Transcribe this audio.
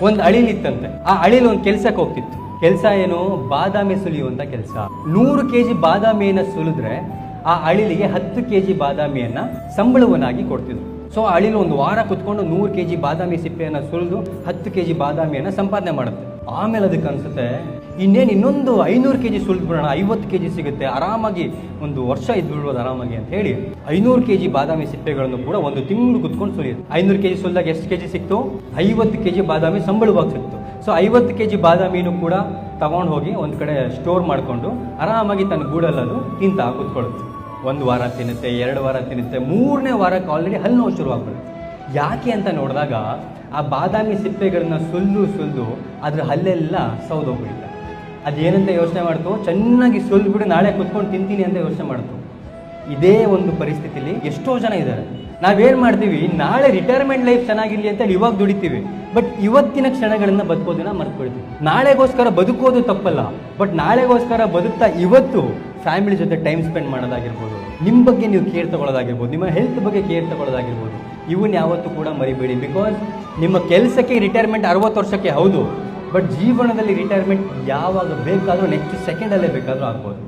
ಒಂದು ಅಳಿಲಿತ್ತಂತೆ. ಆ ಅಳಿಲು ಒಂದು ಕೆಲ್ಸಕ್ಕೆ ಹೋಗ್ತಿತ್ತು. ಕೆಲಸ ಏನು? ಬಾದಾಮಿ ಸುಲಿಯುವಂತ ಕೆಲಸ. 100 kg ಬಾದಾಮಿಯನ್ನ ಸುಲಿದ್ರೆ ಆ ಅಳಿಲಿಗೆ 10 kg ಬಾದಾಮಿಯನ್ನ ಸಂಬಳವನ್ನಾಗಿ ಕೊಡ್ತಿದ್ರು. ಸೊ ಅಳಿಲು ಒಂದು ವಾರ ಕುತ್ಕೊಂಡು 100 kg ಬಾದಾಮಿ ಸಿಪ್ಪೆಯನ್ನ ಸುಲಿದು 10 kg ಬಾದಾಮಿಯನ್ನ ಸಂಪಾದನೆ ಮಾಡುತ್ತೆ. ಆಮೇಲೆ ಅದಕ್ಕೆ ಅನ್ಸುತ್ತೆ ಇನ್ನೊಂದು 500 kg ಸುಲಿದು ಬಿಡೋಣ, 50 kg ಸಿಗುತ್ತೆ, ಆರಾಮಾಗಿ ಒಂದು ವರ್ಷ ಇದ್ಬಿಡ್ಬೋದು ಆರಾಮಾಗಿ ಅಂತ ಹೇಳಿ 500 kg ಬಾದಾಮಿ ಸಿಪ್ಪೆಗಳನ್ನು ಕೂಡ ಒಂದು ತಿಂಗಳು ಕುತ್ಕೊಂಡು ಸುಲಿಯುತ್ತೆ. 500 kg ಸುಲಿದಾಗ ಎಷ್ಟು kg ಸಿಕ್ತು? 50 kg ಬಾದಾಮಿ ಸಂಬಳವಾಗಿ ಸಿಕ್ತು. ಸೊ 50 kg ಬಾದಾಮಿನೂ ಕೂಡ ತಗೊಂಡು ಹೋಗಿ ಒಂದು ಕಡೆ ಸ್ಟೋರ್ ಮಾಡಿಕೊಂಡು ಆರಾಮಾಗಿ ತನ್ನ ಗೂಡಲ್ಲದು ತಿಂತ ಕೂತ್ಕೊಳ್ಳುತ್ತೆ. 1 ವಾರ ತಿನ್ನುತ್ತೆ, 2 ವಾರ ತಿನ್ನುತ್ತೆ, 3ನೇ ವಾರಕ್ಕೆ ಆಲ್ರೆಡಿ ಹಲ್ಲು ನೋವು ಶುರುವಾಗ್ಬಿಡುತ್ತೆ. ಯಾಕೆ ಅಂತ ನೋಡಿದಾಗ ಆ ಬಾದಾಮಿ ಸಿಪ್ಪೆಗಳನ್ನ ಸುಲಿದು ಅದ್ರ ಹಲ್ಲೆಲ್ಲ ಸೌದೋಗ್ಬಿಡುತ್ತೆ. ಅದೇನಂತ ಯೋಚನೆ ಮಾಡ್ತು, ಚೆನ್ನಾಗಿ ಸುಲಿದ್ಬಿಟ್ಟು ನಾಳೆ ಕುತ್ಕೊಂಡು ತಿಂತೀನಿ ಅಂತ ಯೋಚನೆ ಮಾಡ್ತು. ಇದೇ ಒಂದು ಪರಿಸ್ಥಿತಿಲಿ ಎಷ್ಟೋ ಜನ ಇದ್ದಾರೆ. ನಾವೇನು ಮಾಡ್ತೀವಿ, ನಾಳೆ ರಿಟೈರ್ಮೆಂಟ್ ಲೈಫ್ ಚೆನ್ನಾಗಿರಲಿ ಅಂತೇಳಿ ಇವಾಗ ದುಡಿತೀವಿ, ಬಟ್ ಇವತ್ತಿನ ಕ್ಷಣಗಳನ್ನ ಬದುಕೋದನ್ನ ಮರ್ತ್ಕೊಳ್ತೀವಿ. ನಾಳೆಗೋಸ್ಕರ ಬದುಕೋದು ತಪ್ಪಲ್ಲ, ಬಟ್ ನಾಳೆಗೋಸ್ಕರ ಬದುಕ್ತಾ ಇವತ್ತು ಫ್ಯಾಮಿಲಿ ಜೊತೆ ಟೈಮ್ ಸ್ಪೆಂಡ್ ಮಾಡೋದಾಗಿರ್ಬೋದು, ನಿಮ್ಮ ಬಗ್ಗೆ ನೀವು ಕೇರ್ ತಗೊಳ್ಳೋದಾಗಿರ್ಬೋದು, ನಿಮ್ಮ ಹೆಲ್ತ್ ಬಗ್ಗೆ ಕೇರ್ ತಗೊಳ್ಳೋದಾಗಿರ್ಬೋದು, ಇವನ್ನ ಯಾವತ್ತೂ ಕೂಡ ಮರಿಬೇಡಿ. ಬಿಕಾಸ್ ನಿಮ್ಮ ಕೆಲಸಕ್ಕೆ ರಿಟೈರ್ಮೆಂಟ್ 60 ವರ್ಷಕ್ಕೆ ಹೌದು, ಬಟ್ ಜೀವನದಲ್ಲಿ ರಿಟೈರ್ಮೆಂಟ್ ಯಾವಾಗ ಬೇಕಾದರೂ ನೆಕ್ಸ್ಟ್ ಸೆಕೆಂಡಲ್ಲೇ ಬೇಕಾದರೂ ಆಗ್ಬೋದು.